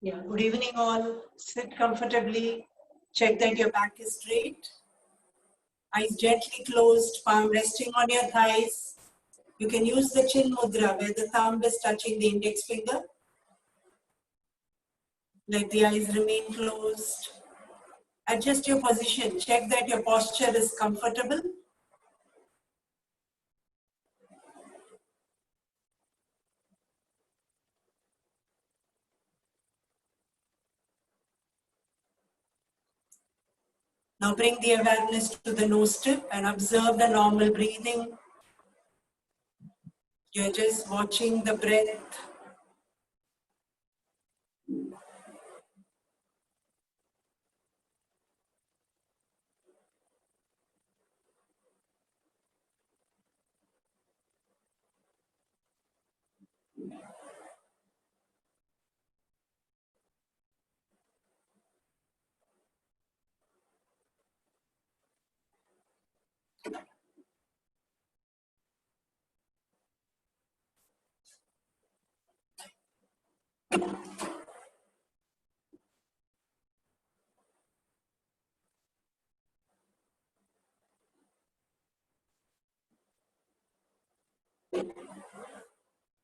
Yeah, good evening all. Sit comfortably. Check that your back is straight. Eyes gently closed, palm resting on your thighs. You can use the chin mudra where the thumb is touching the index finger. Let the eyes remain closed. Adjust your position. Check that your posture is comfortable. Now bring the awareness to the nose tip and observe the normal breathing. You're just watching the breath.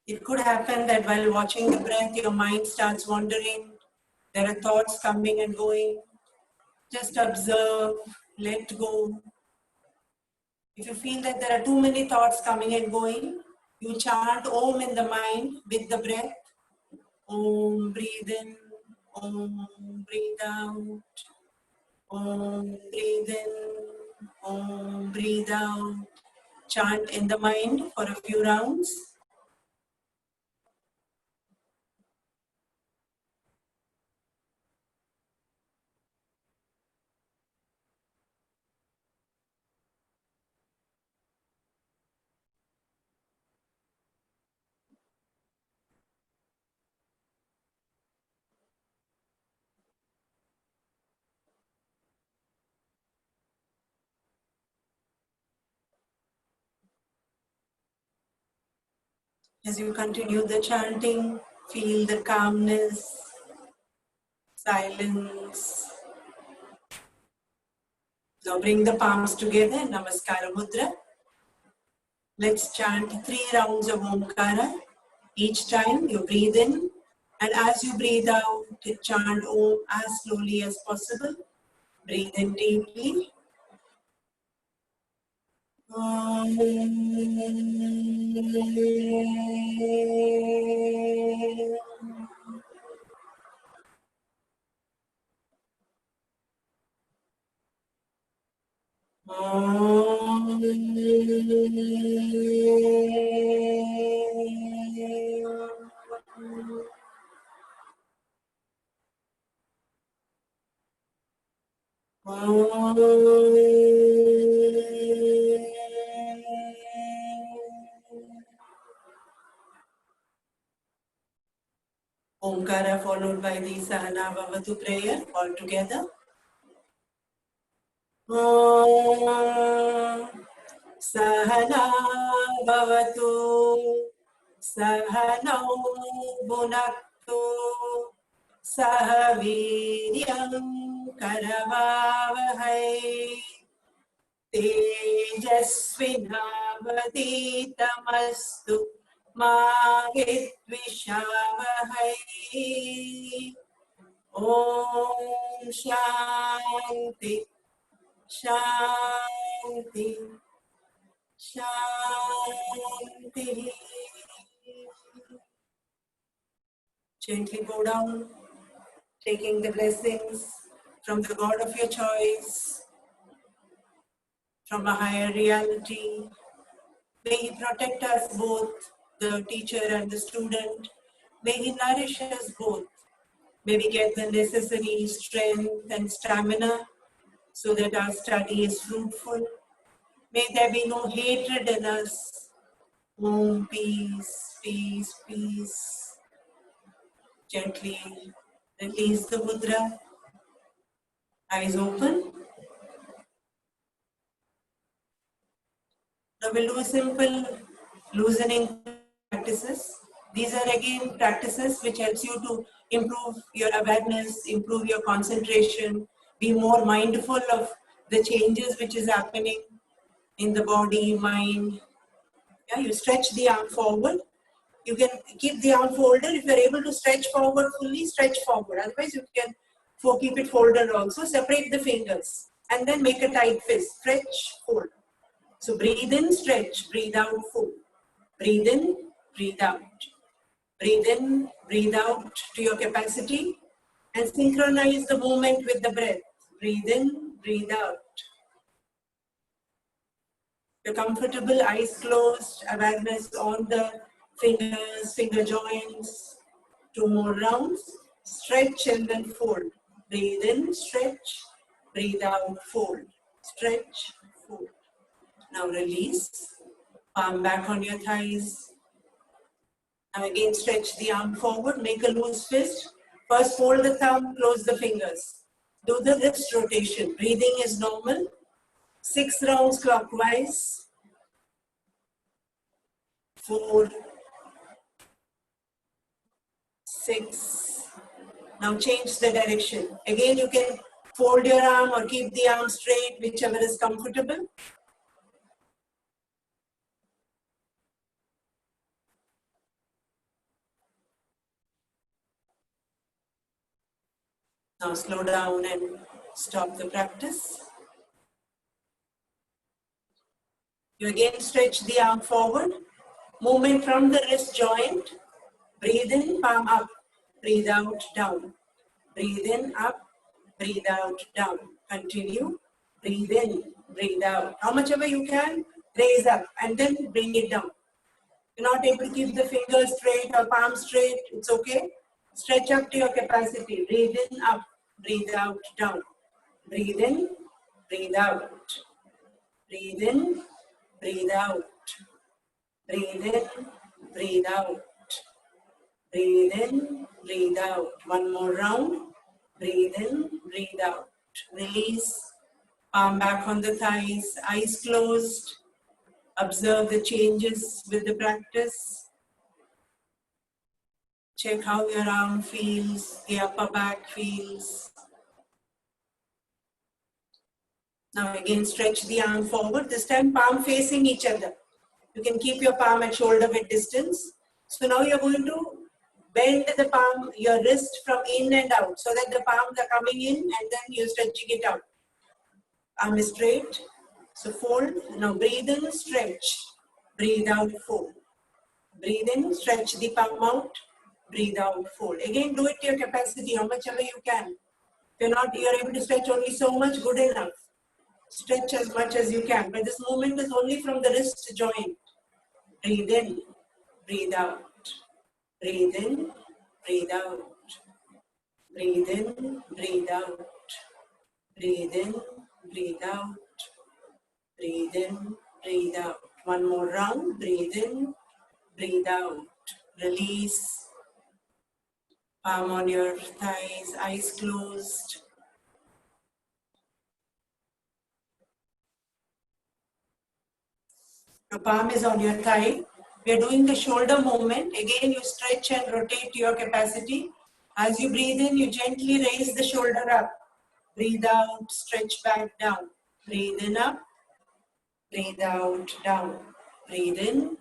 It could happen that while watching the breath, your mind starts wandering. There are thoughts coming and going. Just observe, let go. If you feel that there are too many thoughts coming and going, you chant Om in the mind with the breath. Om, breathe in. Om, breathe out. Om, breathe in. Om, breathe out. Chant in the mind for a few rounds. As you continue the chanting, feel the calmness, silence. Now bring the palms together, Namaskara Mudra. Let's chant 3 rounds of Omkara. Each time you breathe in, and as you breathe out, chant Om as slowly as possible. Breathe in deeply. Om. Omkara followed by the Sahana Bhavatu prayer all together. Sahana Bhavatu Sahanau Bhunaktu Sahaviryam Karavavahai Tejasvinavaditamastu Ma Vidvishavahai. Om Shanti Shanti Shanti. Gently bow down, taking the blessings from the God of your choice, from a higher reality. May He protect us both, the teacher and the student. May He nourish us both. May we get the necessary strength and stamina so that our study is fruitful. May there be no hatred in us. Om, peace, peace, peace. Gently release the mudra. Eyes open. Now we'll do a simple loosening practices. These are again practices which helps you to improve your awareness, improve your concentration, be more mindful of the changes which is happening in the body, mind. Yeah, you stretch the arm forward. You can keep the arm folded. If you're able to stretch forward fully, stretch forward. Otherwise, you can keep it folded also. Separate the fingers and then make a tight fist. Stretch, fold. So breathe in, stretch. Breathe out, fold. Breathe in, breathe out. Breathe in, breathe out to your capacity and synchronize the movement with the breath. Breathe in, breathe out. You're comfortable, eyes closed, awareness on the fingers, finger joints. 2 more rounds. Stretch and then fold. Breathe in, stretch. Breathe out, fold. Stretch, fold. Now release. Palm back on your thighs. Now again stretch the arm forward. Make a loose fist. First fold the thumb, close the fingers. Do the wrist rotation. Breathing is normal. 6 rounds clockwise. 4, 6. Now change the direction. Again, you can fold your arm or keep the arm straight, whichever is comfortable. Now slow down and stop the practice. You again stretch the arm forward. Movement from the wrist joint. Breathe in, palm up. Breathe out, down. Breathe in, up. Breathe out, down. Continue. Breathe in, breathe out. How much ever you can, raise up and then bring it down. You're not able to keep the fingers straight or palm straight, it's okay. Stretch up to your capacity. Breathe in, up. Breathe out, down. Breathe in, breathe out. Breathe in, breathe out. Breathe in, breathe out. Breathe in, breathe out. One more round. Breathe in, breathe out. Release. Palm back on the thighs, eyes closed. Observe the changes with the practice. Check how your arm feels, the upper back feels. Now again stretch the arm forward, this time palm facing each other. You can keep your palm at shoulder width distance. So now you're going to bend the palm, your wrist from in and out so that the palms are coming in and then you're stretching it out. Arm is straight. So fold. Now breathe in, stretch. Breathe out, fold. Breathe in, stretch the palm out. Breathe out, fold. Again, do it to your capacity, how much ever you can. If you're able to stretch only so much, good enough. Stretch as much as you can. But this movement is only from the wrist joint. Breathe in, breathe out. Breathe in, breathe out. Breathe in, breathe out. Breathe in, breathe out. Breathe in, breathe out. One more round. Breathe in, breathe out. Release. Palm on your thighs, eyes closed. Your palm is on your thigh. We are doing the shoulder movement. Again, you stretch and rotate to your capacity. As you breathe in, you gently raise the shoulder up. Breathe out, stretch back down. Breathe in up, breathe out, down. Breathe in,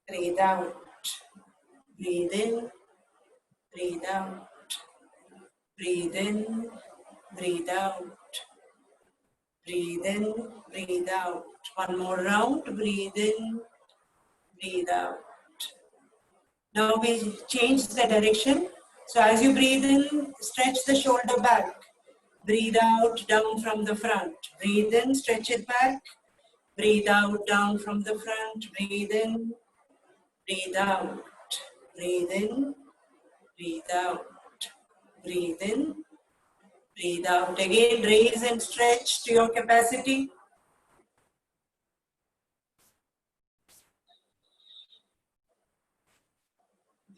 breathe out. Breathe in, breathe out. Breathe in, breathe out. Breathe in, breathe out. One more round. Breathe in, breathe out. Now we change the direction. So as you breathe in, stretch the shoulder back. Breathe out, down from the front. Breathe in, stretch it back. Breathe out, down from the front. Breathe in, breathe out. Breathe in, breathe out. Breathe in, breathe out. Again, raise and stretch to your capacity.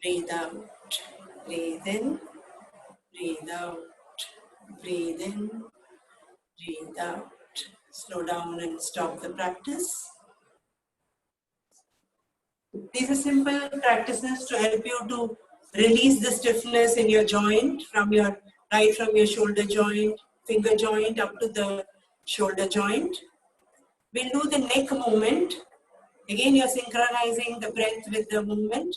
Breathe out. Breathe in, breathe out. Breathe in, breathe out. Slow down and stop the practice. These are simple practices to help you to release the stiffness in your joint right from your shoulder joint, finger joint up to the shoulder joint. We'll do the neck movement. Again, you're synchronizing the breath with the movement.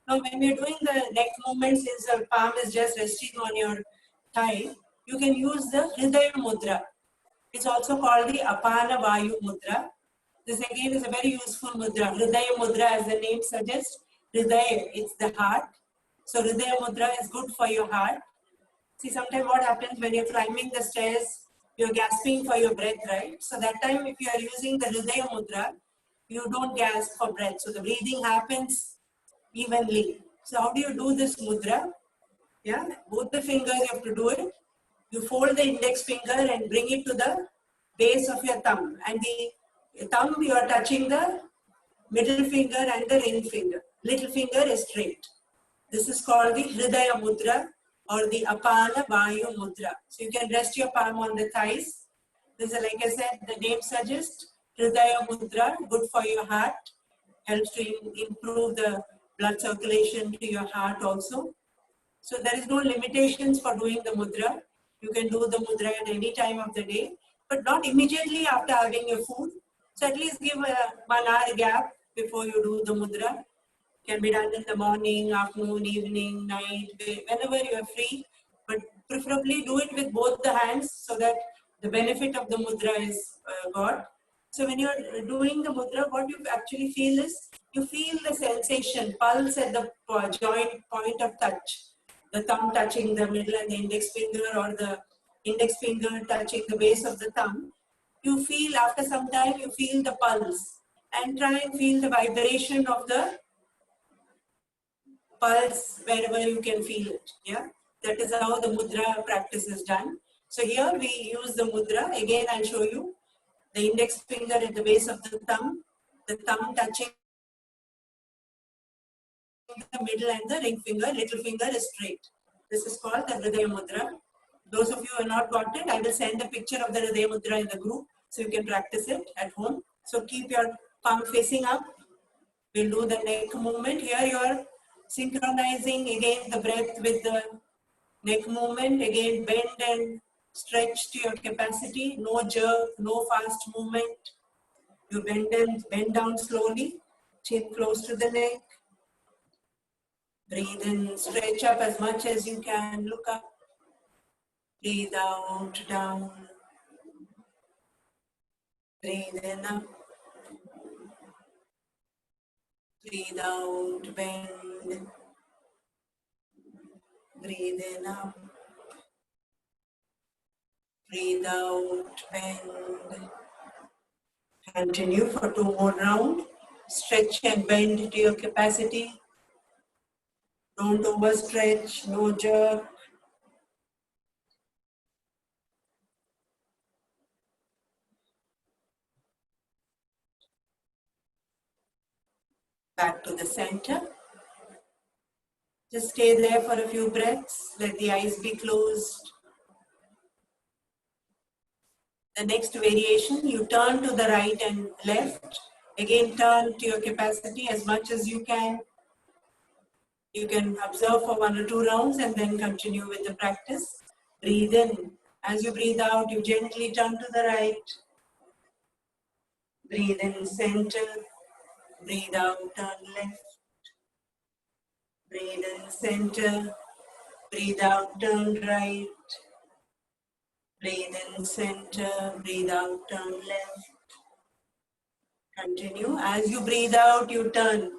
Now, when you're doing the neck movement, since the palm is just resting on your thigh, you can use the Hridaya Mudra. It's also called the Apana Vayu Mudra. This again is a very useful mudra. Hridaya Mudra, as the name suggests, Hridaya, it's the heart. So Hridaya Mudra is good for your heart. See, sometimes what happens when you're climbing the stairs, you're gasping for your breath, right? So that time, if you are using the Hridaya Mudra, you don't gasp for breath. So the breathing happens evenly. So how do you do this mudra? Yeah, both the fingers you have to do it. You fold the index finger and bring it to the base of your thumb. And the thumb, you are touching the middle finger and the ring finger. Little finger is straight. This is called the Hridaya Mudra or the Apana Vayu Mudra. So you can rest your palm on the thighs. This is, like I said, the name suggests Hridaya Mudra, good for your heart, helps to improve the blood circulation to your heart also. So there is no limitations for doing the mudra. You can do the mudra at any time of the day, but not immediately after having your food. So at least give a 1 hour gap before you do the mudra. Can be done in the morning, afternoon, evening, night, whenever you are free. But preferably do it with both the hands so that the benefit of the mudra is got. So when you are doing the mudra, what you actually feel is, you feel the sensation, pulse at the joint point of touch. The thumb touching the middle and the index finger, or the index finger touching the base of the thumb. You feel, after some time, you feel the pulse and try and feel the vibration of the pulse wherever you can feel it. Yeah, that is how the mudra practice is done. So here we use the mudra. Again, I'll show you the index finger at the base of the thumb touching the middle, and the ring finger, little finger is straight. This is called the Hridaya Mudra. Those of you who have not got it, I will send a picture of the Hridaya Mudra in the group so you can practice it at home. So keep your palm facing up. We'll do the neck movement. Here you are synchronizing again the breath with the neck movement. Again, bend and stretch to your capacity. No jerk, no fast movement. You bend down slowly. Chin close to the neck. Breathe in, stretch up as much as you can, look up. Breathe out, down. Breathe in, up. Breathe out, bend. Breathe in, up. Breathe out, bend. Continue for 2 more rounds. Stretch and bend to your capacity. Don't overstretch, no jerk. Back to the center. Just stay there for a few breaths. Let the eyes be closed. The next variation, you turn to the right and left. Again, turn to your capacity as much as you can. You can observe for 1 or 2 rounds and then continue with the practice. Breathe in. As you breathe out, you gently turn to the right. Breathe in, center. Breathe out, turn left. Breathe in, center. Breathe out, turn right. Breathe in, center. Breathe out, turn left. Continue. As you breathe out, you turn.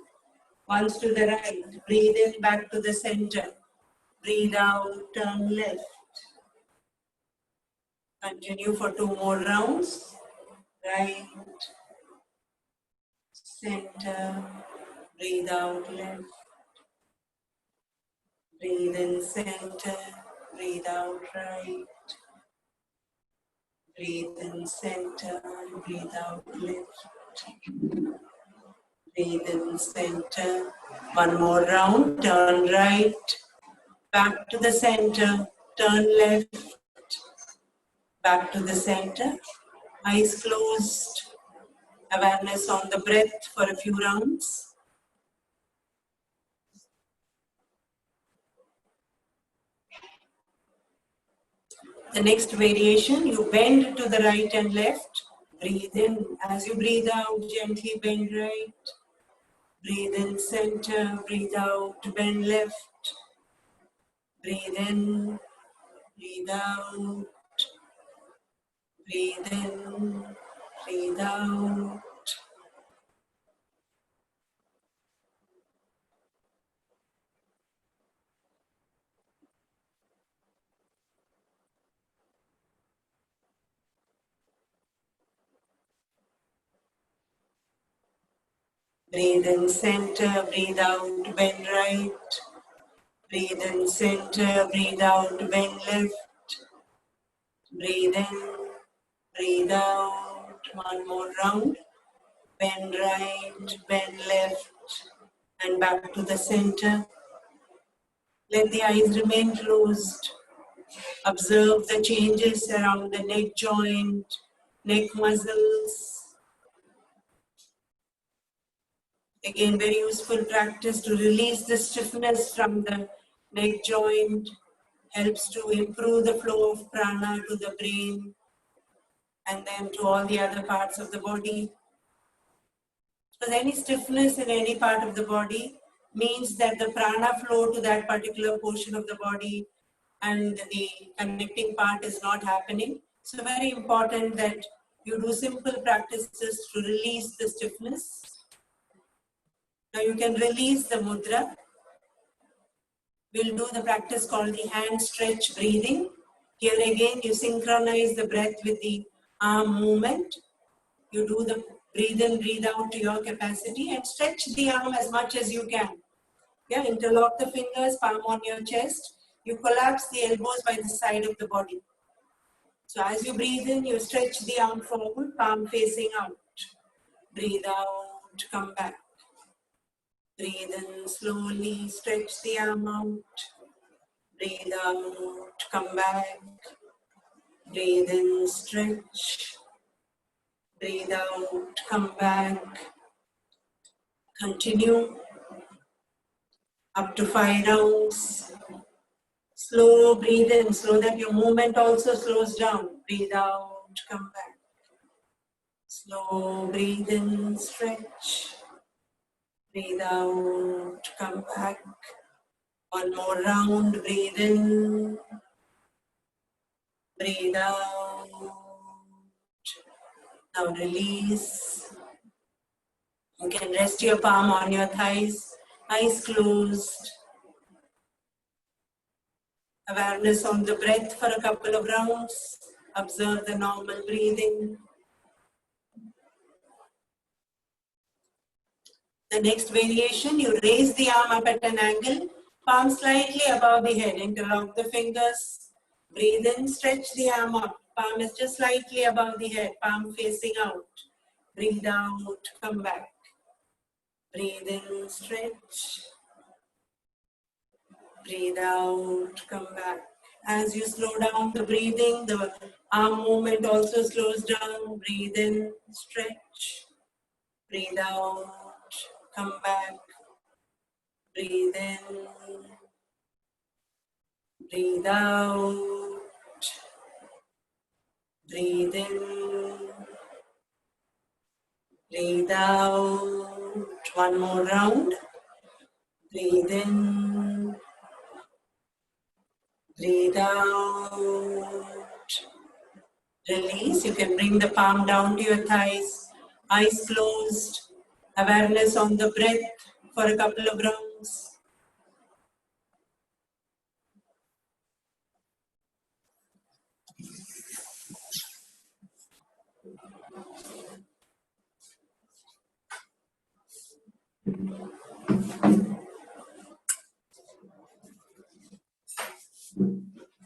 Once to the right. Breathe in, back to the center. Breathe out, turn left. Continue for 2 more rounds. Right, center. Breathe out, left. Breathe in, center. Breathe out, right. Breathe in, center. Breathe out, left. Breathe in, center. 1 more round. Turn right. Back to the center. Turn left. Back to the center. Eyes closed. Awareness on the breath for a few rounds. The next variation, you bend to the right and left. Breathe in. As you breathe out, gently bend right. Breathe in center, breathe out, bend left. Breathe in, breathe out, breathe in, breathe out. Breathe in center, breathe out, bend right. Breathe in center, breathe out, bend left. Breathe in, breathe out. One more round. Bend right, bend left, and back to the center. Let the eyes remain closed. Observe the changes around the neck joint, neck muscles. Again, very useful practice to release the stiffness from the neck joint. Helps to improve the flow of prana to the brain and then to all the other parts of the body. Because any stiffness in any part of the body means that the prana flow to that particular portion of the body and the connecting part is not happening. So very important that you do simple practices to release the stiffness. Now you can release the mudra. We'll do the practice called the hand stretch breathing. Here again you synchronize the breath with the arm movement. You do the breathe in, breathe out to your capacity and stretch the arm as much as you can. Yeah, interlock the fingers, palm on your chest. You collapse the elbows by the side of the body. So as you breathe in, you stretch the arm forward, palm facing out. Breathe out, come back. Breathe in slowly, stretch the arm out. Breathe out, come back. Breathe in, stretch. Breathe out, come back. Continue up to 5 rounds. Slow breathe in so that your movement also slows down. Breathe out, come back. Slow breathe in, stretch. Breathe out, come back. One more round, breathe in. Breathe out. Now release. You can rest your palm on your thighs, eyes closed. Awareness on the breath for a couple of rounds. Observe the normal breathing. The next variation, you raise the arm up at an angle, palm slightly above the head, interlock the fingers, breathe in, stretch the arm up, palm is just slightly above the head, palm facing out, breathe out, come back, breathe in, stretch, breathe out, come back. As you slow down the breathing, the arm movement also slows down, breathe in, stretch, breathe out, come back. Breathe in, breathe out, breathe in, breathe out. One more round. Breathe in, breathe out. Release. You can bring the palm down to your thighs, eyes closed. Awareness on the breath for a couple of rounds.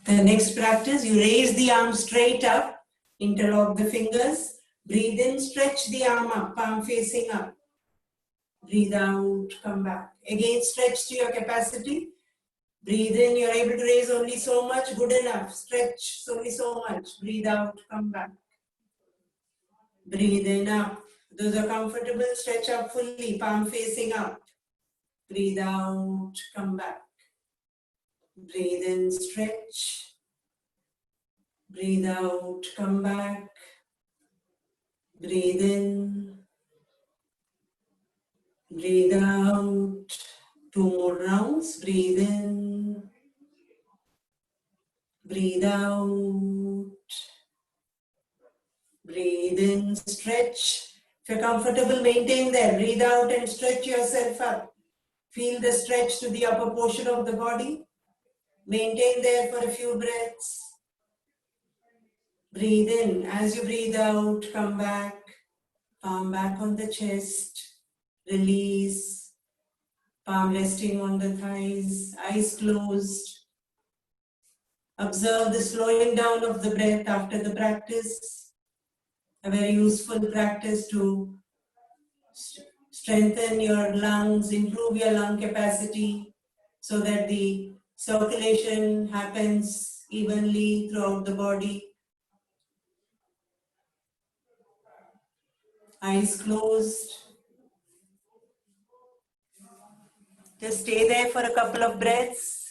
The next practice, you raise the arm straight up, interlock the fingers, breathe in, stretch the arm up, palm facing up. Breathe out, come back. Again, stretch to your capacity. Breathe in, you're able to raise only so much, good enough. Stretch only so much. Breathe out, come back. Breathe in up. Those are comfortable, stretch up fully, palm facing up. Breathe out, come back. Breathe in, stretch. Breathe out, come back. Breathe in. Breathe out. 2 more rounds. Breathe in. Breathe out. Breathe in, stretch. If you're comfortable, maintain there. Breathe out and stretch yourself up. Feel the stretch to the upper portion of the body. Maintain there for a few breaths. Breathe in. As you breathe out, come back. Palm back on the chest. Release. Palm resting on the thighs. Eyes closed. Observe the slowing down of the breath after the practice. A very useful practice to strengthen your lungs, improve your lung capacity so that the circulation happens evenly throughout the body. Eyes closed. Just stay there for a couple of breaths.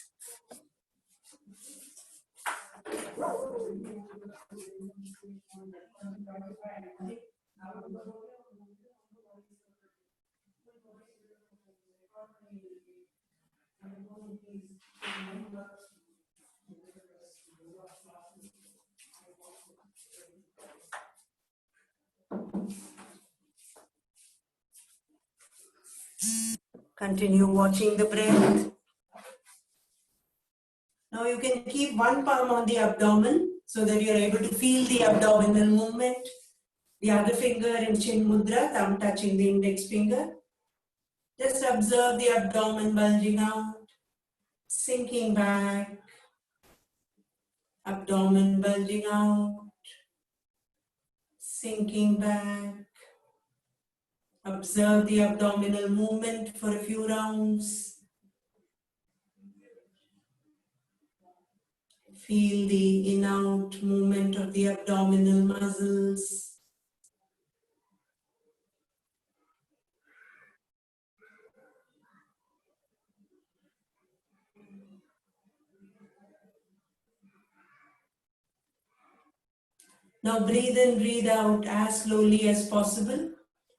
Continue watching the breath. Now you can keep one palm on the abdomen so that you are able to feel the abdominal movement. The other finger in chin mudra, thumb touching the index finger. Just observe the abdomen bulging out, sinking back, abdomen bulging out, sinking back. Observe the abdominal movement for a few rounds. Feel the in-out movement of the abdominal muscles. Now breathe in, breathe out as slowly as possible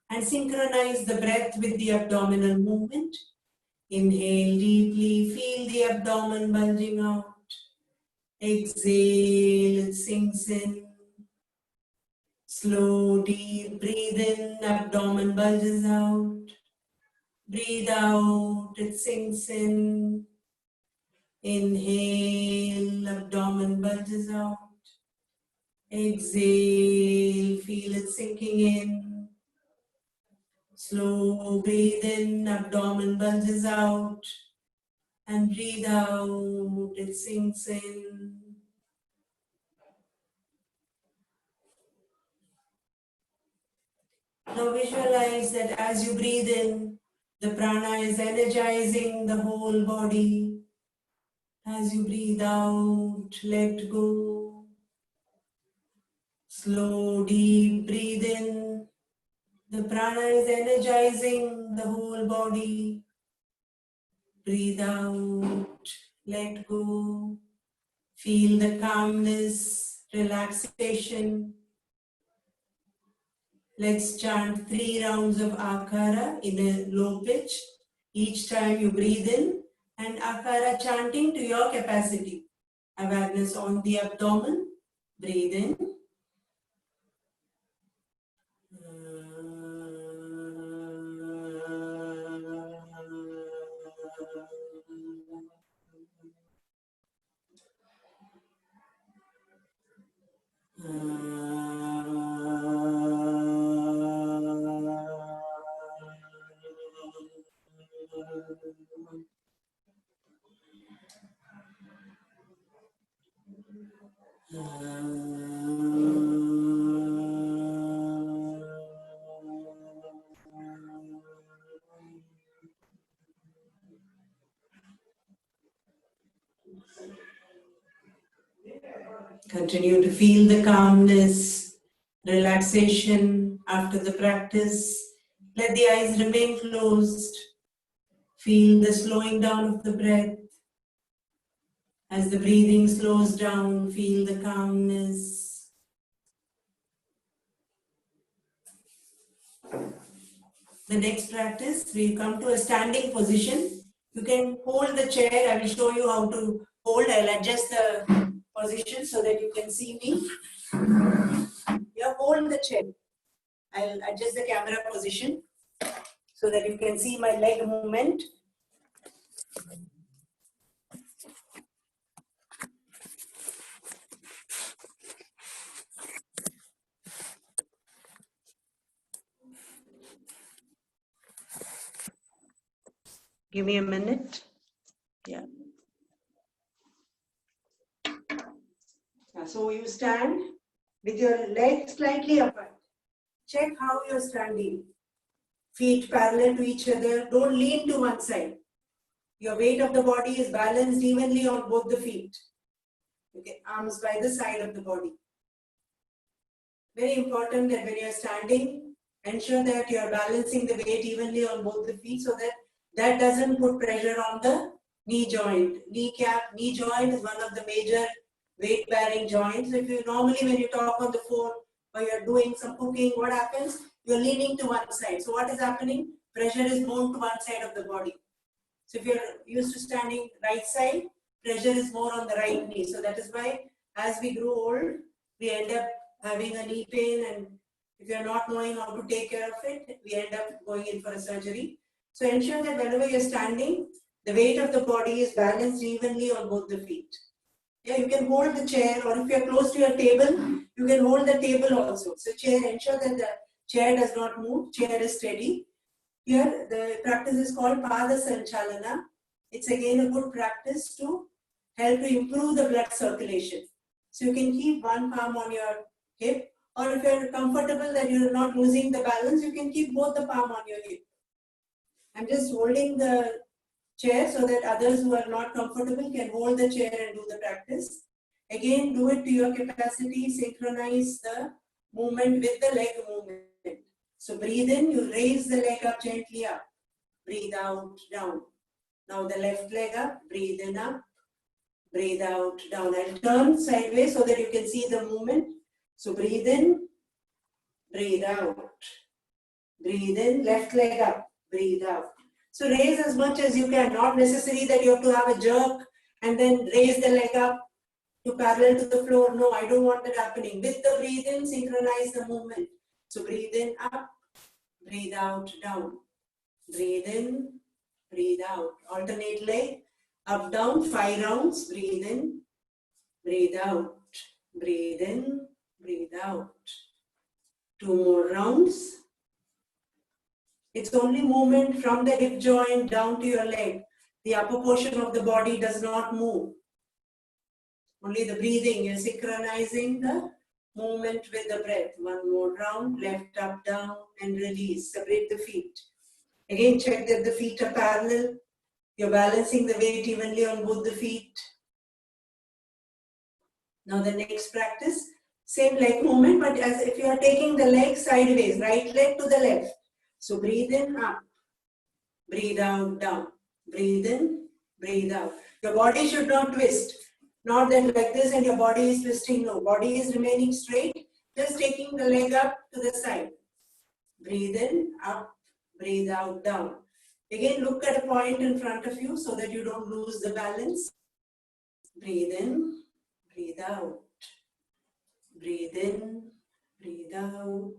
and synchronize the breath with the abdominal movement. Inhale deeply, feel the abdomen bulging out. Exhale, it sinks in. Slow, deep breathe in, abdomen bulges out. Breathe out, it sinks in. Inhale, abdomen bulges out. Exhale, feel it sinking in. Slow breathe in, abdomen bulges out. And breathe out, it sinks in. Now visualize that as you breathe in, the prana is energizing the whole body. As you breathe out, let go. Slow, deep breathe in. The prana is energizing the whole body. Breathe out, let go. Feel the calmness, relaxation. Let's chant 3 rounds of akara in a low pitch. Each time you breathe in and akara chanting to your capacity. Awareness on the abdomen. Breathe in. Continue to feel the calmness, relaxation after the practice. Let the eyes remain closed. Feel the slowing down of the breath As the breathing slows down, feel the calmness. The next practice, we come to a standing position. You can hold the chair. I will show you how to hold. I'll adjust the position so that you can see me. You hold the chair. I'll adjust the camera position so that you can see my leg movement. Give me a minute. Yeah. So you stand with your legs slightly apart. Check how you're standing. Feet parallel to each other. Don't lean to one side. Your weight of the body is balanced evenly on both the feet. Okay, arms by the side of the body. Very important that when you're standing, ensure that you're balancing the weight evenly on both the feet so that that doesn't put pressure on the knee joint. Knee joint is one of the major weight bearing joints. If you normally when you talk on the phone or you're doing some cooking, what happens? You're leaning to one side. So what is happening? Pressure is moved to one side of the body. So if you're used to standing right side, pressure is more on the right knee. So that is why as we grow old, we end up having a knee pain, and if you're not knowing how to take care of it, we end up going in for a surgery. So ensure that whenever you're standing, the weight of the body is balanced evenly on both the feet. Yeah, you can hold the chair, or if you're close to your table, you can hold the table also. So chair, ensure that the chair does not move, chair is steady. Here, the practice is called Pada Sanchalana. It's again a good practice to help to improve the blood circulation. So you can keep one palm on your hip, or if you're comfortable that you're not losing the balance, you can keep both the palm on your hip. I'm just holding the chair so that others who are not comfortable can hold the chair and do the practice. Again, do it to your capacity, synchronize the movement with the leg movement. So breathe in, you raise the leg up gently up. Breathe out, down. Now the left leg up, breathe in up. Breathe out, down. And turn sideways so that you can see the movement. So breathe in, breathe out. Breathe in, left leg up, breathe out. So raise as much as you can. Not necessary that you have to have a jerk and then raise the leg up to parallel to the floor. No, I don't want that happening. With the breathe in, synchronize the movement. So breathe in, up. Breathe out, down. Breathe in, breathe out. Alternate leg, up, down, 5 rounds. Breathe in, breathe out. Breathe in, breathe out. 2 more rounds. It's only movement from the hip joint down to your leg. The upper portion of the body does not move. Only the breathing. You're synchronizing the movement with the breath. 1 more round. Left, up, down, and release. Separate the feet. Again, check that the feet are parallel. You're balancing the weight evenly on both the feet. Now the next practice, same leg movement, but as if you are taking the leg sideways, right leg to the left. So breathe in, up. Breathe out, down. Breathe in, breathe out. Your body should not twist. Not that like this and your body is twisting. No, body is remaining straight. Just taking the leg up to the side. Breathe in, up. Breathe out, down. Again, look at a point in front of you so that you don't lose the balance. Breathe in, breathe out. Breathe in, breathe out.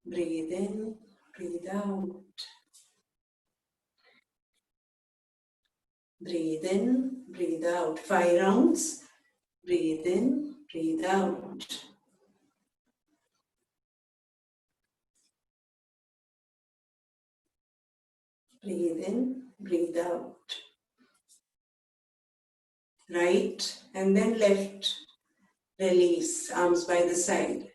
Breathe in, breathe out. Breathe in, breathe out. 5 rounds. Breathe in, breathe out. Breathe in, breathe out. Right and then left. Release, arms by the side.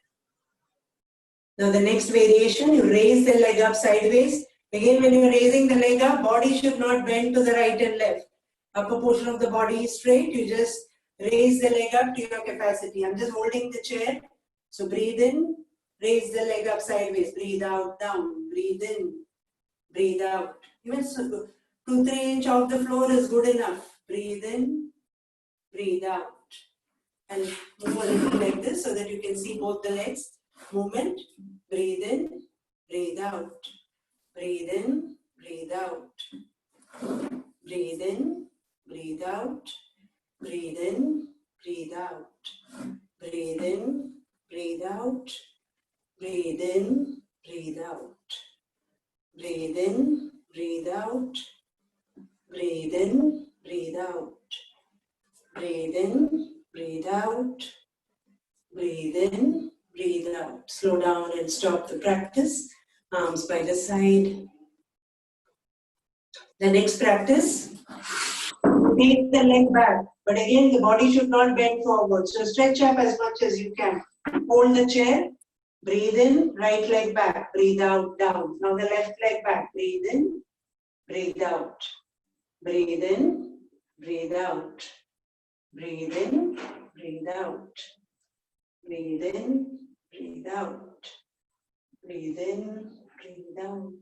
Now the next variation, you raise the leg up sideways. Again, when you're raising the leg up, body should not bend to the right and left. Upper portion of the body is straight. You just raise the leg up to your capacity. I'm just holding the chair. So breathe in, raise the leg up sideways. Breathe out, down. Breathe in, breathe out. Even so, 2-3 inch off the floor is good enough. Breathe in, breathe out. And move a little like this so that you can see both the legs. Movement, breathe in, breathe out. Breathe in, breathe out. Breathe in, breathe out. Breathe in, breathe out. Breathe in, breathe out. Breathe in, breathe out. Breathe in, breathe out. Breathe in, breathe out. Breathe in, breathe out. Breathe in, breathe out. Slow down and stop the practice. Arms by the side. The next practice, take the leg back. But again, the body should not bend forward. So stretch up as much as you can. Hold the chair. Breathe in, right leg back. Breathe out, down. Now the left leg back. Breathe in, breathe out. Breathe in, breathe out. Breathe in, breathe out. Breathe in, breathe out. Breathe in, breathe out.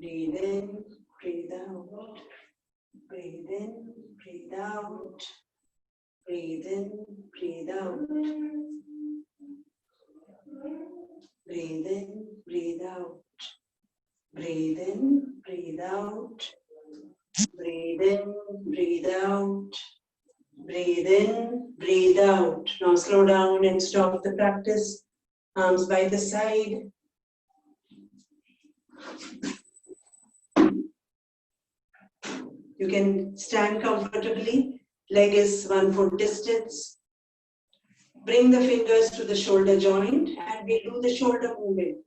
Breathe in, breathe out. Breathe in, breathe out. Breathe in, breathe out. Breathe in, breathe out. Breathe in, breathe out. Breathe in, breathe out. Breathe in, breathe out. Now slow down and stop the practice. Arms by the side. You can stand comfortably. Leg is 1 foot distance. Bring the fingers to the shoulder joint and we do the shoulder movement.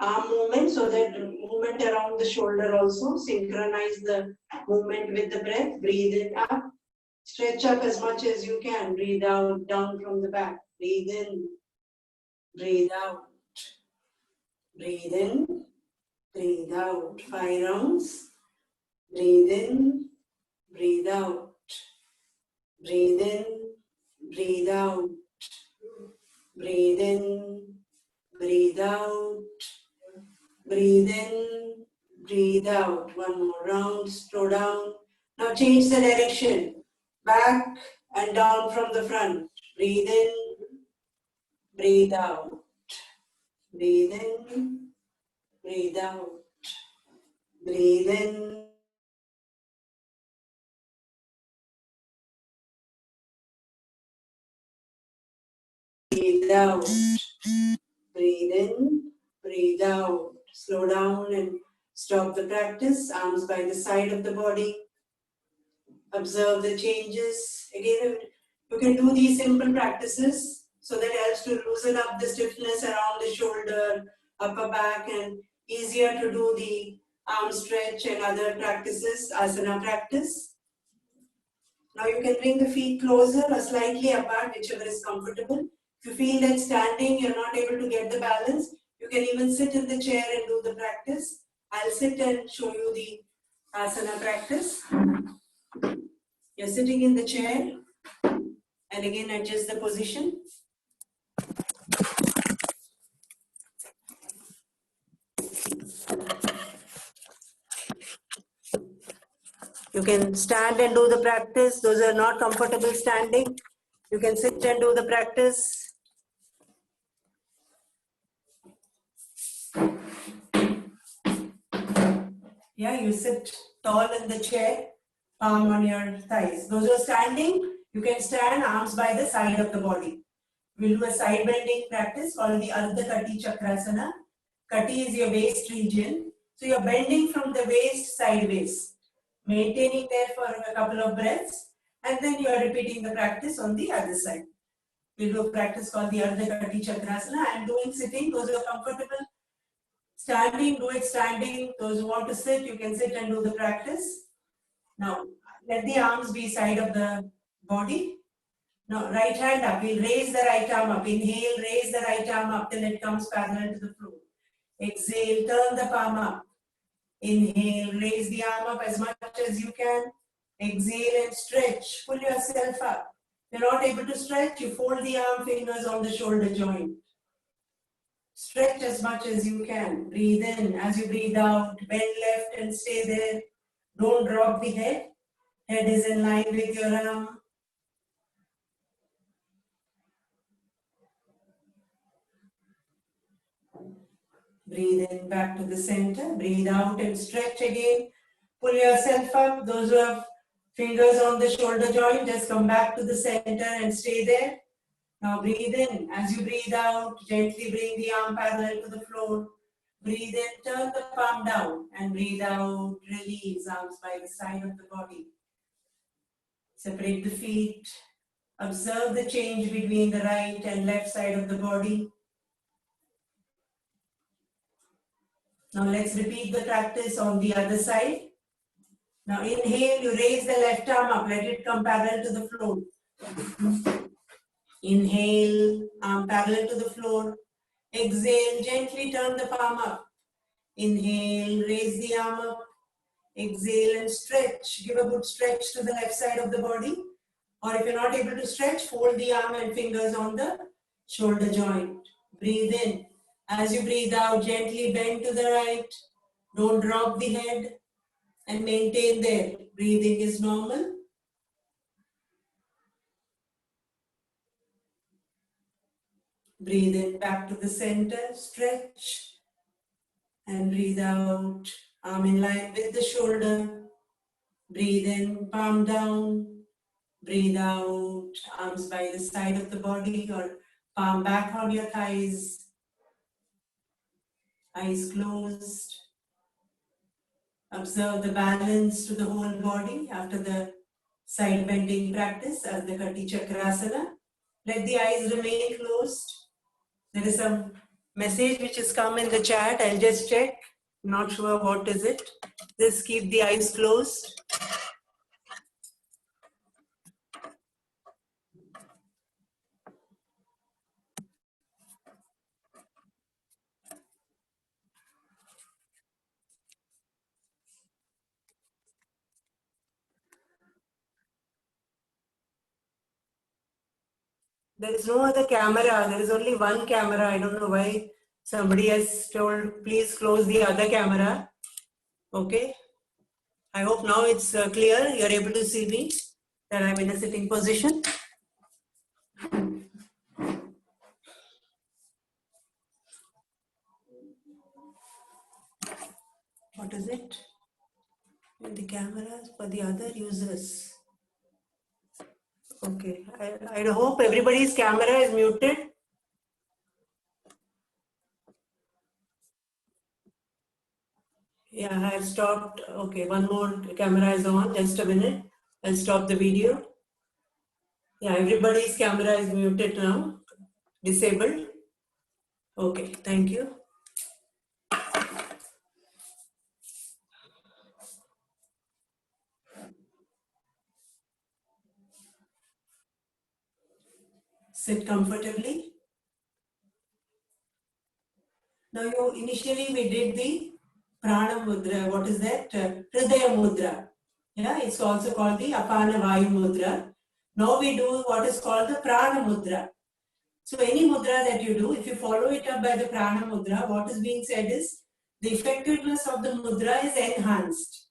Arm movement, so that movement around the shoulder also. Synchronize the movement with the breath. Breathe in up. Stretch up as much as you can. Breathe out, down from the back. Breathe in. Breathe out. Breathe in. Breathe out. 5 rounds. Breathe in. Breathe out. Breathe in. Breathe out. Breathe in. Breathe out. Breathe in, breathe out. 1 more round, slow down. Now change the direction. Back and down from the front. Breathe in, breathe out. Breathe in, breathe out. Breathe in. Breathe out. Breathe in, breathe out. Slow down and stop the practice. Arms by the side of the body. Observe the changes. Again, you can do these simple practices so that helps to loosen up the stiffness around the shoulder, upper back, and easier to do the arm stretch and other practices, asana practice. Now you can bring the feet closer or slightly apart, whichever is comfortable. If you feel that standing, you're not able to get the balance, you can even sit in the chair and do the practice. I'll sit and show you the asana practice. You're sitting in the chair and again adjust the position. You can stand and do the practice. Those are not comfortable standing. You can sit and do the practice. Yeah, you sit tall in the chair, palm on your thighs. Those who are standing, you can stand arms by the side of the body. We'll do a side bending practice called the Ardha Kati Chakrasana. Kati is your waist region. So you're bending from the waist sideways, maintaining there for a couple of breaths, and then you are repeating the practice on the other side. We'll do a practice called the Ardha Kati Chakrasana. I am doing sitting. Those who are comfortable standing, do it standing. Those who want to sit, you can sit and do the practice. Now, let the arms be side of the body. Now, right hand up. We'll raise the right arm up. Inhale, raise the right arm up till it comes parallel to the floor. Exhale, turn the palm up. Inhale, raise the arm up as much as you can. Exhale and stretch. Pull yourself up. If you're not able to stretch, you fold the arm fingers on the shoulder joint. Stretch as much as you can. Breathe in. As you breathe out, bend left and stay there. Don't drop the head. Head is in line with your arm. Breathe in back to the center. Breathe out and stretch again. Pull yourself up. Those who have fingers on the shoulder joint, just come back to the center and stay there. Now breathe in. As you breathe out, gently bring the arm parallel to the floor. Breathe in, turn the palm down, and breathe out. Release arms by the side of the body. Separate the feet. Observe the change between the right and left side of the body. Now let's repeat the practice on the other side. Now inhale, you raise the left arm up, let it come parallel to the floor. Inhale, arm parallel to the floor. Exhale, gently turn the palm up. Inhale, raise the arm up. Exhale and stretch. Give a good stretch to the left side of the body. Or if you're not able to stretch, fold the arm and fingers on the shoulder joint. Breathe in. As you breathe out, gently bend to the right. Don't drop the head and maintain there. Breathing is normal. Breathe in back to the center, stretch, and breathe out. Arm in line with the shoulder. Breathe in, palm down. Breathe out, arms by the side of the body or palm back on your thighs. Eyes closed. Observe the balance to the whole body after the side bending practice as the Kati Chakrasana. Let the eyes remain closed. There is some message which has come in the chat. I'll just check. Not sure what is it. Just keep the eyes closed. There is no other camera. There is only one camera. I don't know why somebody has told, please close the other camera. Okay. I hope now it's clear. You're able to see me, that I'm in a sitting position. What is it? The cameras for the other users. Okay. I hope everybody's camera is muted. Yeah, I've stopped. Okay, one more camera is on. Just a minute. I'll stop the video. Yeah, everybody's camera is muted now. Disabled. Okay, thank you. Sit comfortably. Now, initially we did the Prana Mudra. What is that? Hridaya Mudra. Yeah, it's also called the Apana Vayu Mudra. Now we do what is called the Prana Mudra. So any mudra that you do, if you follow it up by the Prana Mudra, what is being said is the effectiveness of the mudra is enhanced.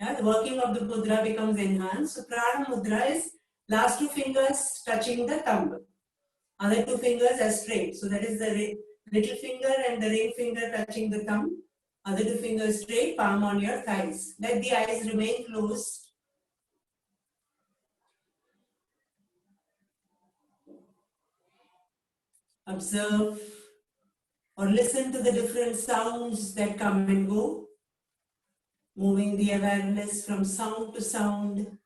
Yeah, the working of the mudra becomes enhanced. So Prana Mudra is last two fingers touching the thumb. Other two fingers are straight. So that is the little finger and the ring finger touching the thumb. Other two fingers straight, palm on your thighs. Let the eyes remain closed. Observe or listen to the different sounds that come and go. Moving the awareness from sound to sound.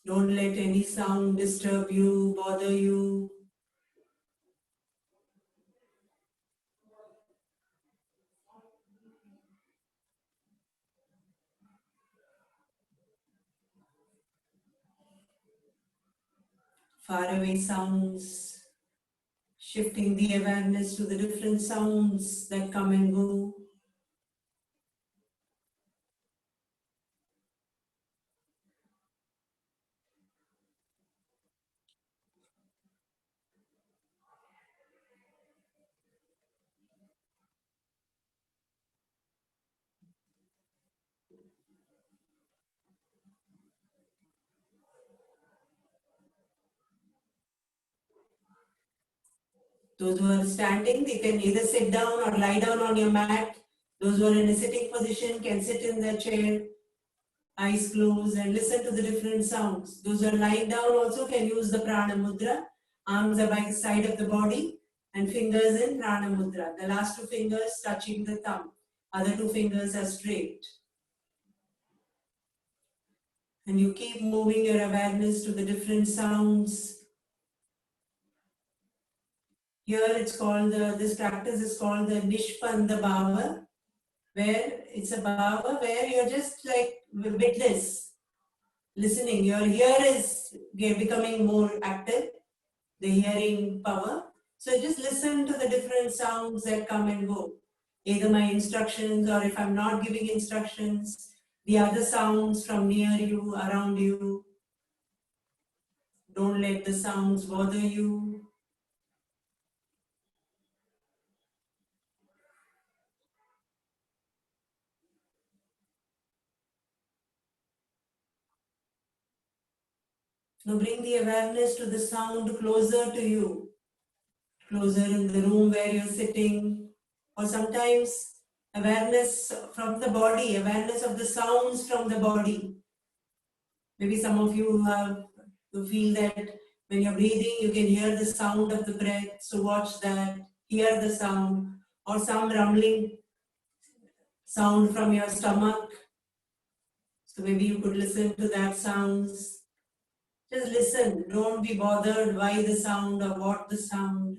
Don't let any sound disturb you, bother you. Faraway sounds. Shifting the awareness to the different sounds that come and go. Those who are standing, they can either sit down or lie down on your mat. Those who are in a sitting position can sit in their chair, eyes closed, and listen to the different sounds. Those who are lying down also can use the prana mudra. Arms are by the side of the body and fingers in prana mudra. The last two fingers touching the thumb. Other two fingers are straight. And you keep moving your awareness to the different sounds. Here it's called, this practice is called the Nishpanda Bhava, where it's a bhava where you're just like witness, listening. Your ear is becoming more active, the hearing power. So just listen to the different sounds that come and go. Either my instructions, or if I'm not giving instructions, the other sounds from near you, around you. Don't let the sounds bother you. Now bring the awareness to the sound closer to you, closer in the room where you're sitting, or sometimes awareness from the body, awareness of the sounds from the body. Maybe some of you have to feel that when you're breathing, you can hear the sound of the breath. So watch that, hear the sound, or some rumbling sound from your stomach. So maybe you could listen to that sounds. Just listen. Don't be bothered why the sound or what the sound.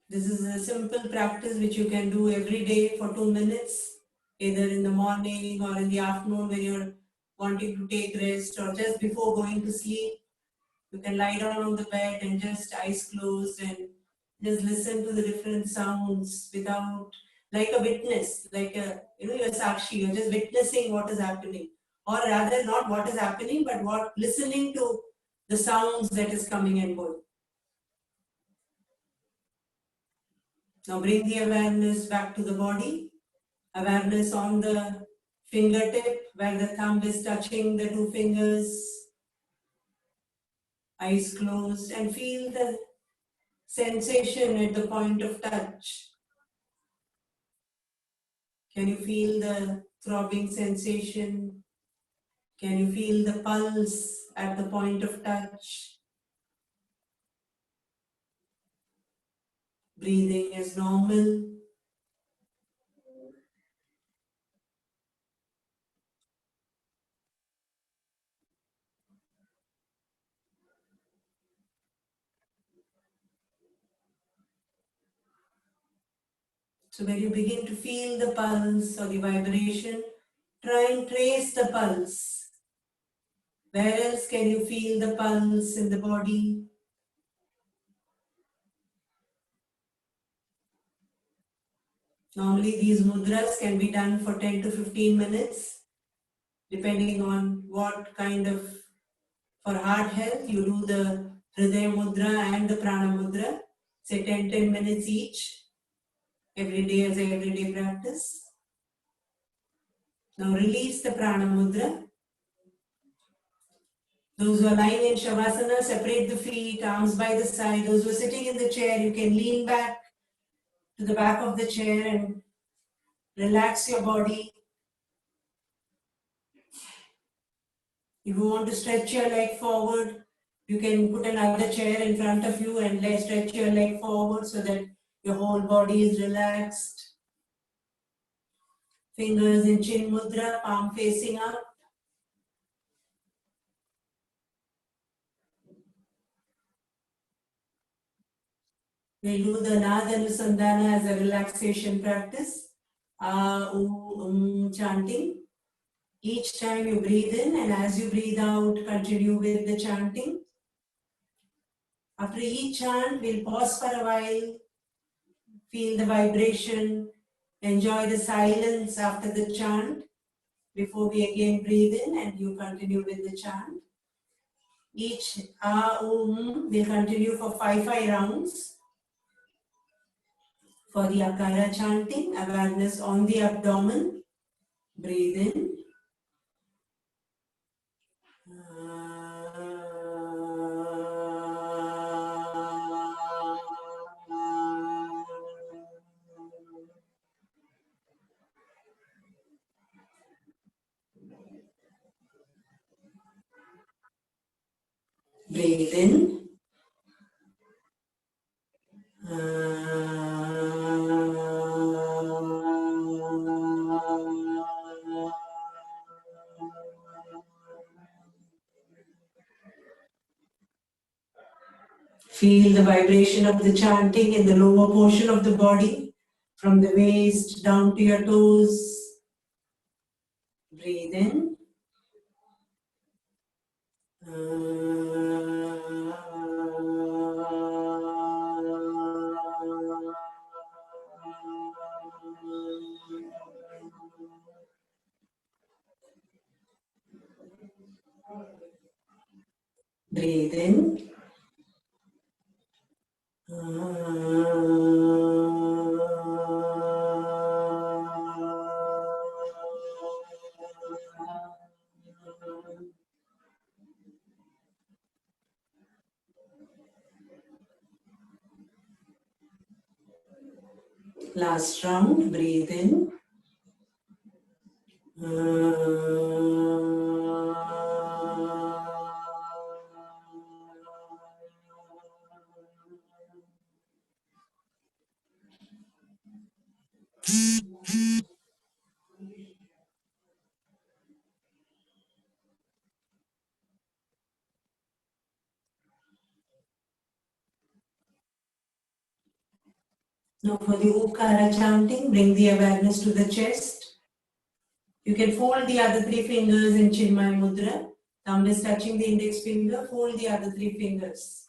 This is a simple practice which you can do every day for 2 minutes, either in the morning or in the afternoon when you're wanting to take rest, or just before going to sleep. You can lie down on the bed and just eyes closed and just listen to the different sounds without, like a witness, like a, you're sakshi, you're just witnessing what is happening. Or rather, not what is happening, but listening to the sounds that is coming and going. Now bring the awareness back to the body. Awareness on the fingertip where the thumb is touching the two fingers. Eyes closed, and feel the sensation at the point of touch. Can you feel the throbbing sensation? Can you feel the pulse at the point of touch? Breathing is normal. So when you begin to feel the pulse or the vibration, try and trace the pulse. Where else can you feel the pulse in the body? Normally these mudras can be done for 10 to 15 minutes, depending on what kind of, for heart health, you do the Hridaya Mudra and the Prana Mudra, say 10 minutes each, every day as a everyday practice. Now release the Prana Mudra. Those who are lying in Shavasana, separate the feet, arms by the side. Those who are sitting in the chair, you can lean back to the back of the chair and relax your body. If you want to stretch your leg forward, you can put another chair in front of you and stretch your leg forward so that your whole body is relaxed. Fingers in Chin Mudra, palm facing up. We'll do the Nad Anusandhana as a relaxation practice. Chanting. Each time you breathe in, and as you breathe out, continue with the chanting. After each chant, we'll pause for a while, feel the vibration, enjoy the silence after the chant before we again breathe in and you continue with the chant. Each will continue for 5 rounds. For the Akara chanting, awareness on the abdomen, breathe in. Feel the vibration of the chanting in the lower portion of the body, from the waist down to your toes. Breathe in. Breathe in. Last round, breathe in. Now for the Okara chanting, bring the awareness to the chest. You can fold the other three fingers in Chinmay Mudra. Thumb is touching the index finger, fold the other three fingers.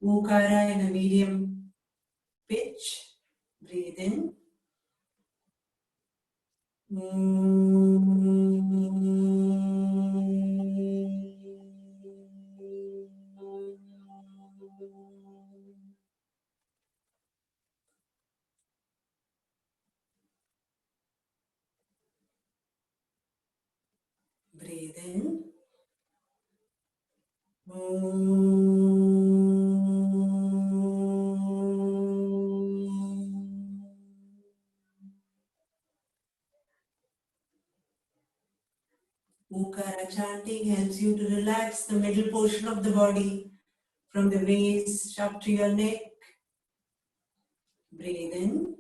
Okara in a medium pitch. Breathe in. Breathe in. Okara chanting helps you to relax the middle portion of the body from the waist up to your neck. Breathe in.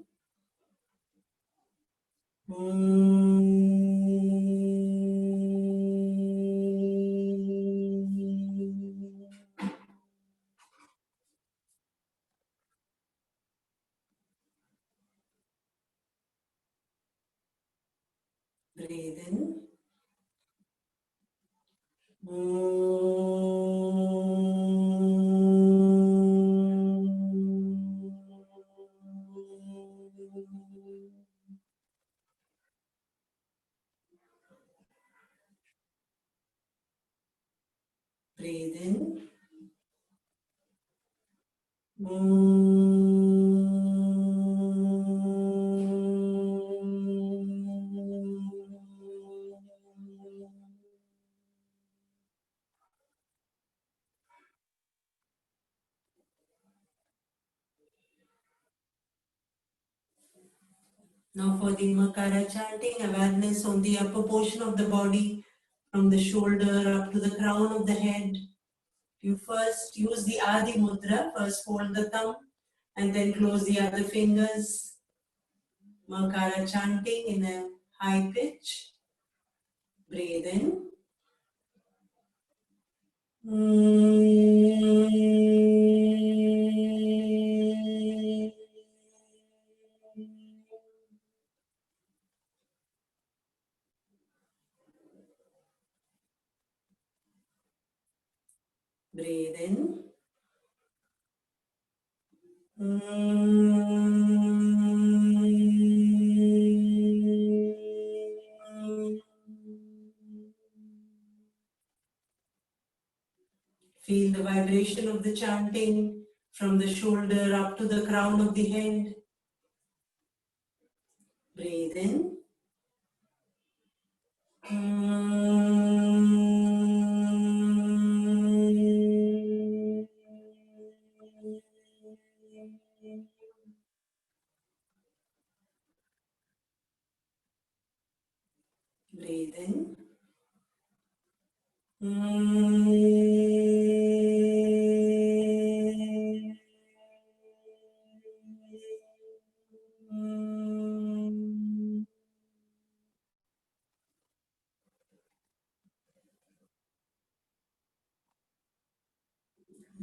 Breathe in. Breathe in. Now for the Makara chanting, awareness on the upper portion of the body, from the shoulder up to the crown of the head. You first use the Adi Mudra, first fold the thumb and then close the other fingers. Makara chanting in a high pitch. Breathe in. Breathe in. Feel the vibration of the chanting from the shoulder up to the crown of the head. Breathe in. Breathe in.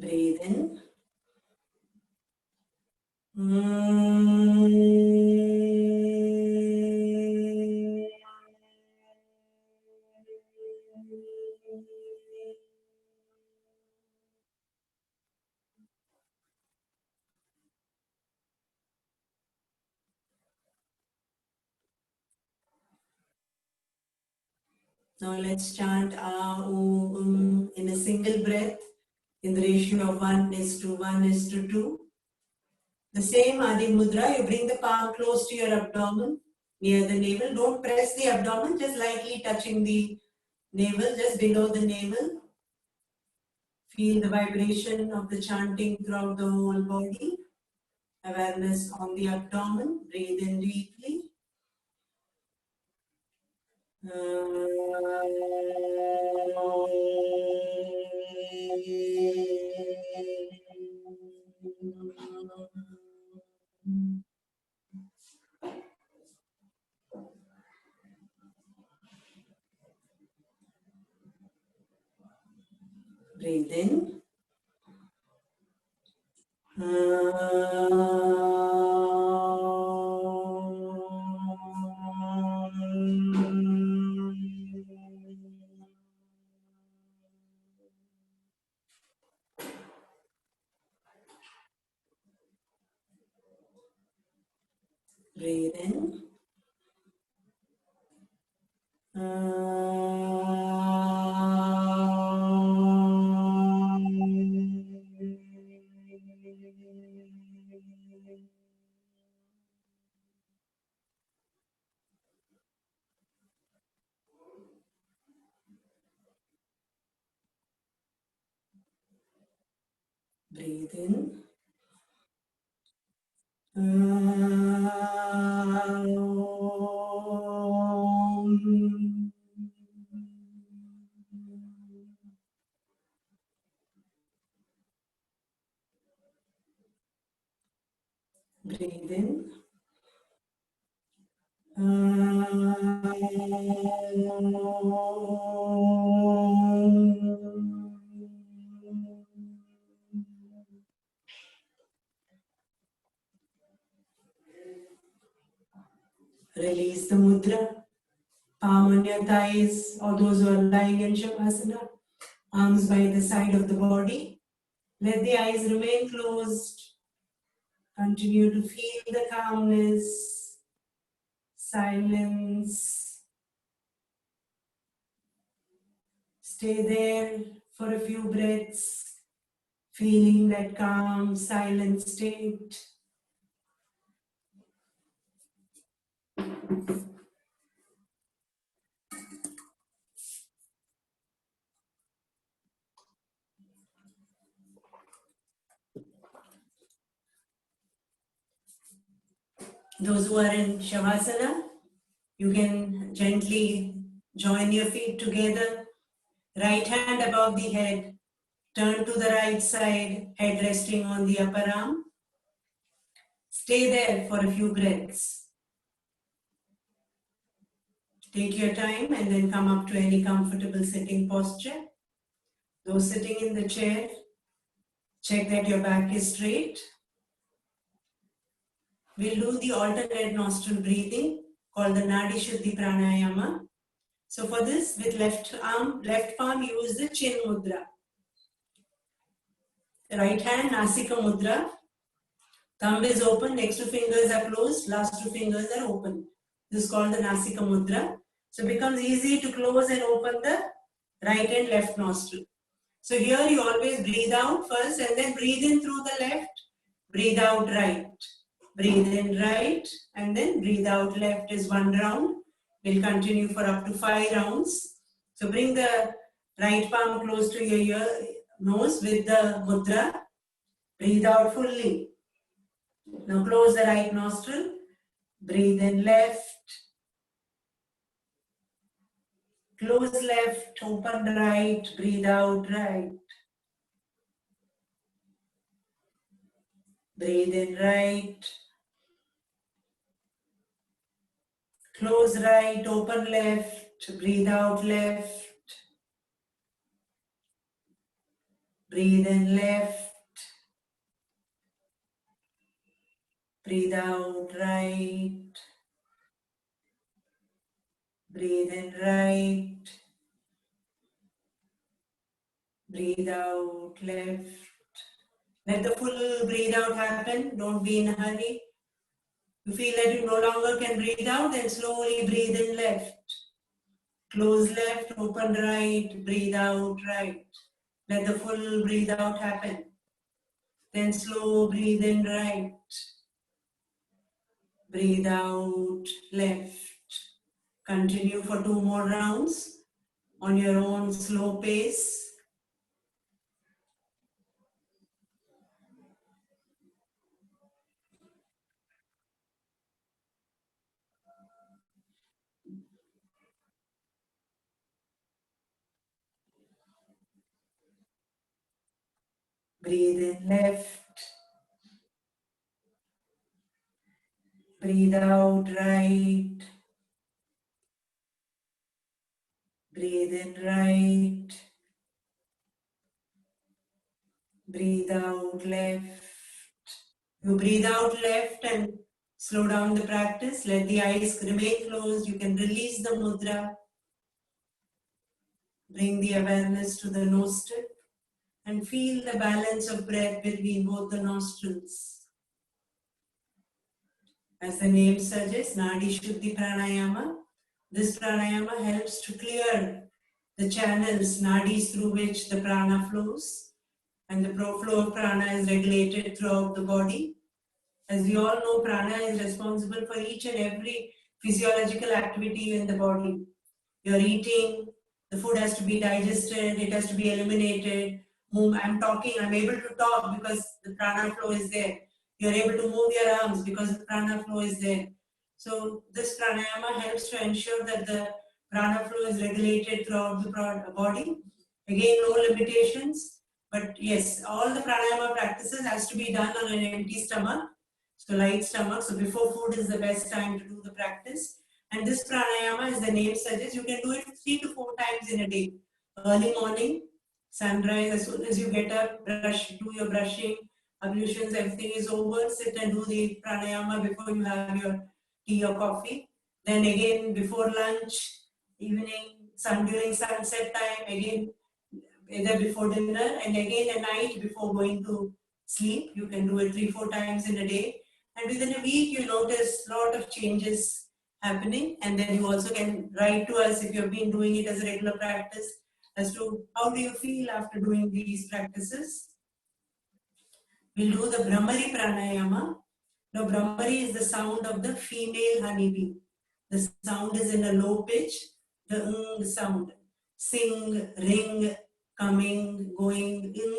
Breathe in. Now let's chant in a single breath in the ratio of 1:1:2. The same Adi Mudra, you bring the palm close to your abdomen, near the navel. Don't press the abdomen, just lightly touching the navel, just below the navel. Feel the vibration of the chanting throughout the whole body. Awareness on the abdomen. Breathe in deeply. Breathe in. Breathe in. Breathe in. Breathe in. Release the mudra. Palm on your thighs, or those who are lying in Shavasana. Arms by the side of the body. Let the eyes remain closed. Continue to feel the calmness, silence. Stay there for a few breaths, feeling that calm, silent state. Those who are in Shavasana, you can gently join your feet together, right hand above the head, turn to the right side, head resting on the upper arm. Stay there for a few breaths. Take your time and then come up to any comfortable sitting posture. Those sitting in the chair, check that your back is straight. We'll do the alternate nostril breathing called the Nadi Shuddhi Pranayama. So for this, with left palm, use the chin mudra. Right hand, Nasika mudra. Thumb is open, next two fingers are closed, last two fingers are open. This is called the Nasika mudra. So it becomes easy to close and open the right and left nostril. So here you always breathe out first and then breathe in through the left, breathe out right. Breathe in right and then breathe out left is one round. We'll continue for up to 5 rounds. So bring the right palm close to your nose with the mudra. Breathe out fully. Now close the right nostril. Breathe in left. Close left, open right, breathe out right. Breathe in right. Close right, open left, breathe out left. Breathe in left. Breathe out right. Breathe in right. Breathe out left. Let the full breathe out happen. Don't be in a hurry. You feel that you no longer can breathe out, then slowly breathe in left. Close left, open right, breathe out right. Let the full breathe out happen. Then slow breathe in right. Breathe out left. Continue for 2 more rounds on your own slow pace. Breathe in left. Breathe out right. Breathe in right. Breathe out left. You breathe out left and slow down the practice. Let the eyes remain closed. You can release the mudra. Bring the awareness to the nose tip and feel the balance of breath between both the nostrils. As the name suggests, Nadi Shuddhi Pranayama. This pranayama helps to clear the channels, nadis through which the prana flows, and the flow of prana is regulated throughout the body. As we all know, prana is responsible for each and every physiological activity in the body. You're eating, the food has to be digested, it has to be eliminated. I'm talking, I'm able to talk because the prana flow is there. You're able to move your arms because the prana flow is there. So this pranayama helps to ensure that the prana flow is regulated throughout the body. Again, no limitations. But yes, all the pranayama practices has to be done on an empty stomach. So light stomach. So before food is the best time to do the practice. And this pranayama, as the name suggests, you can do it 3 to 4 times in a day. Early morning, sunrise, as soon as you get up, brush, do your brushing, ablutions, everything is over, sit and do the pranayama before you have your tea or coffee. Then again, before lunch, evening, during sunset time, again, either before dinner and again at night before going to sleep. You can do it 3, 4 times in a day. And within a week, you notice a lot of changes happening. And then you also can write to us if you've been doing it as a regular practice as to how do you feel after doing these practices. We'll do the Brahmari Pranayama. Now, Brahmari is the sound of the female honeybee. The sound is in a low pitch, the sound. Sing, ring, coming, going, in.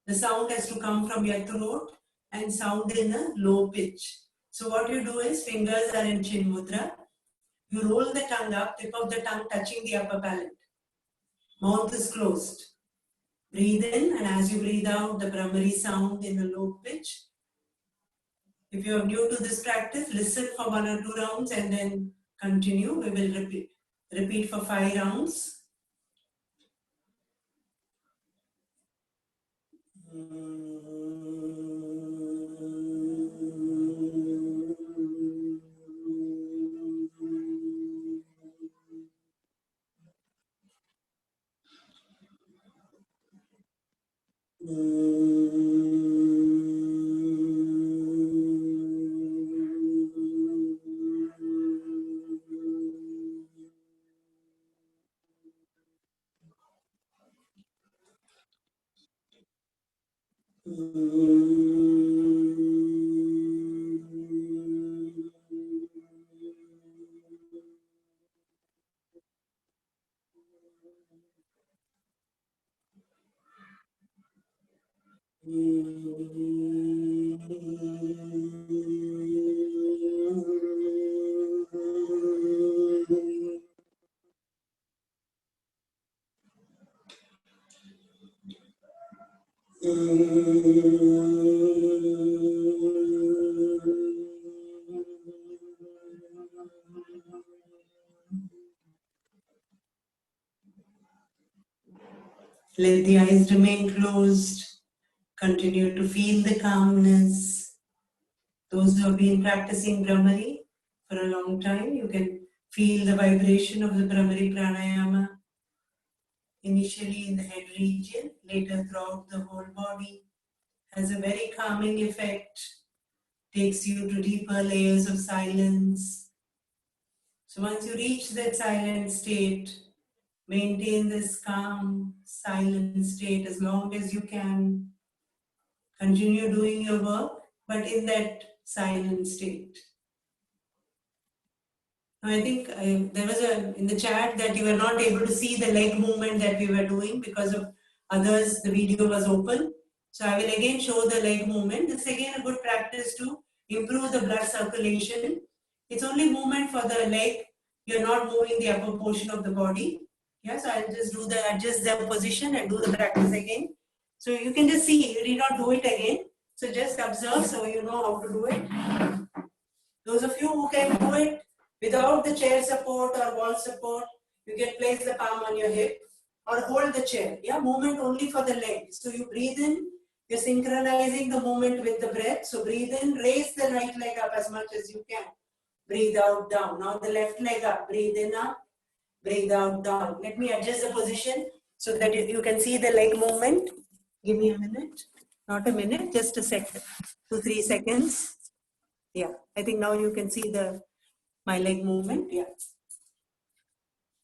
The sound has to come from your throat and sound in a low pitch. So what you do is fingers are in chin mudra. You roll the tongue up, tip of the tongue touching the upper palate. Mouth is closed. Breathe in, and as you breathe out, the Brahmari sound in a low pitch. If you are new to this practice, listen for 1 or 2 rounds and then continue. We will repeat for 5 rounds. Let the eyes remain closed. Continue to feel the calmness. Those who have been practicing Brahmari for a long time, you can feel the vibration of the Brahmari pranayama, initially in the head region, later throughout the whole body. Has a very calming effect, takes you to deeper layers of silence. So once you reach that silent state, maintain this calm, silent state as long as you can. Continue doing your work, but in that silent state. I think there was in the chat that you were not able to see the leg movement that we were doing because of others, the video was open. So I will again show the leg movement. This is again a good practice to improve the blood circulation. It's only movement for the leg. You're not moving the upper portion of the body. Yeah, so I'll just adjust the position and do the practice again. So you can just see, you need not do it again. So just observe so you know how to do it. Those of you who can do it without the chair support or wall support, you can place the palm on your hip or hold the chair. Yeah, movement only for the leg. So you breathe in, you're synchronizing the movement with the breath. So breathe in, raise the right leg up as much as you can. Breathe out, down. Now the left leg up, breathe in up, breathe out, down. Let me adjust the position so that you can see the leg movement. Give me a minute. Not a minute, just a second. 2-3 seconds. Yeah, I think now you can see my leg movement. Yeah.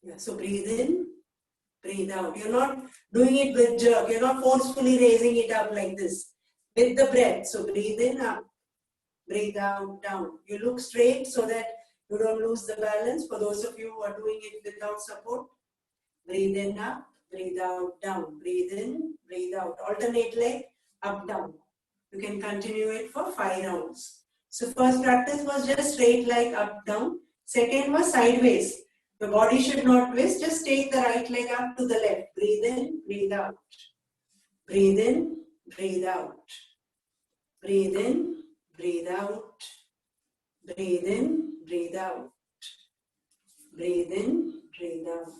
Yeah. So breathe in, breathe out. You're not doing it with jerk. You're not forcefully raising it up like this. With the breath. So breathe in, up, breathe out, down. You look straight so that you don't lose the balance. For those of you who are doing it without support, breathe in, up, breathe out, down. Breathe in, breathe out. Alternate leg, up, down. You can continue it for 5 rounds. So first practice was just straight leg up, down. Second was sideways. The body should not twist. Just take the right leg up to the left. Breathe in, breathe out. Breathe in, breathe out. Breathe in, breathe out. Breathe in, breathe out. Breathe in, breathe out.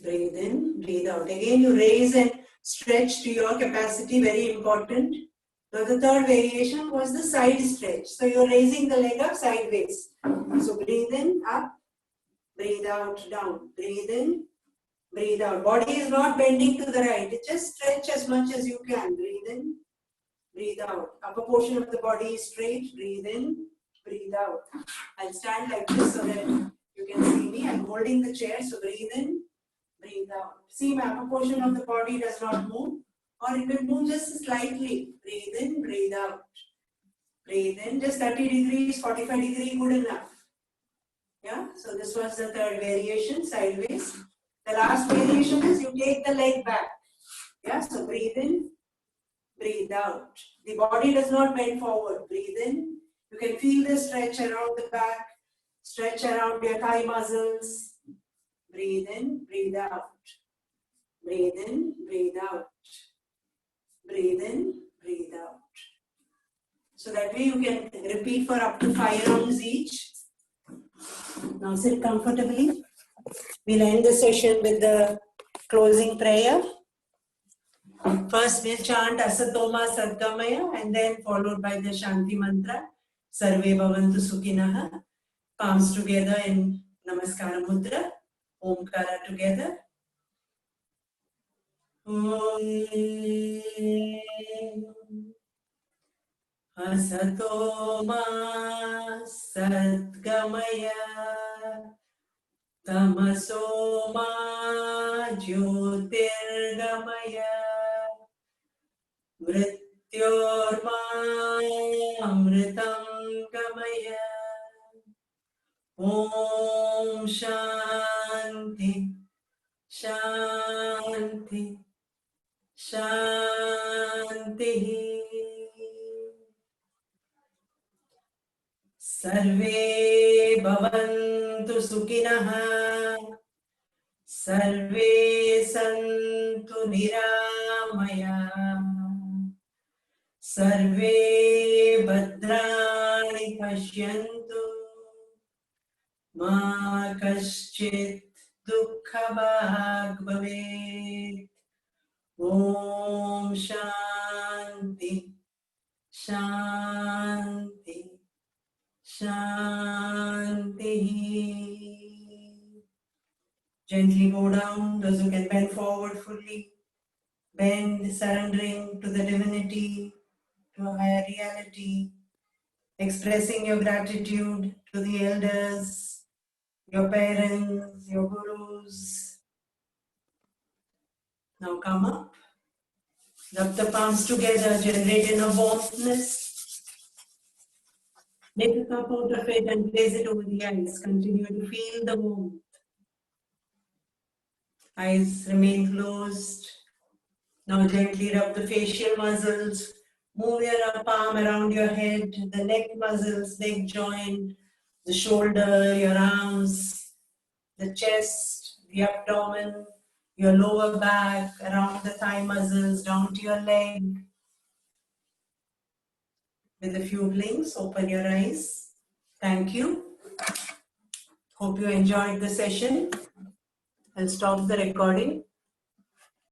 Breathe in, breathe out. Again, you raise and stretch to your capacity, very important. Now the third variation was the side stretch. So you're raising the leg up sideways. So breathe in, up, breathe out, down. Breathe in, breathe out. Body is not bending to the right. It just stretch as much as you can. Breathe in, breathe out. Upper portion of the body is straight. Breathe in, breathe out. I'll stand like this so that you can see me. I'm holding the chair. So breathe in, breathe out. See, my upper portion of the body does not move, or it will move just slightly. Breathe in, breathe out. Breathe in, just 30 degrees, 45 degrees, good enough. Yeah, so this was the third variation, sideways. The last variation is you take the leg back. Yeah, so breathe in, breathe out. The body does not bend forward. Breathe in. You can feel the stretch around the back, stretch around your thigh muscles. Breathe in, breathe out. Breathe in, breathe out. Breathe in, breathe out. So that way you can repeat for up to 5 rounds each. Now sit comfortably. We'll end the session with the closing prayer. First we'll chant Asatoma Sadgamaya and then followed by the Shanti Mantra. Sarve Bhavantu Sukhinaha. Palms together in Namaskara Mudra. Omkara together. Asatoma Sadgamaya Tamasoma Jyotirgamaya Mrityorma Amritam Gamaya. Om Shanti Shanti Shanti. Sarve bhavantu sukinaha, sarve santu niramaya, sarve bhadrani pashyantu, ma kaschit dukkha bhag bhavet. Om Shanti, Shanti, Shanti. Gently go down, those who can bend forward fully. Bend, surrendering to the divinity, to a higher reality. Expressing your gratitude to the elders, your parents, your gurus. Now come up. Rub the palms together, generate inner warmthness. Make a cup out of it and place it over the eyes. Continue to feel the warmth. Eyes remain closed. Now gently rub the facial muscles. Move your palm around your head, the neck muscles, neck joint, the shoulder, your arms, the chest, the abdomen, your lower back, around the thigh muscles, down to your leg. With a few blinks, open your eyes. Thank you. Hope you enjoyed the session. I'll stop the recording.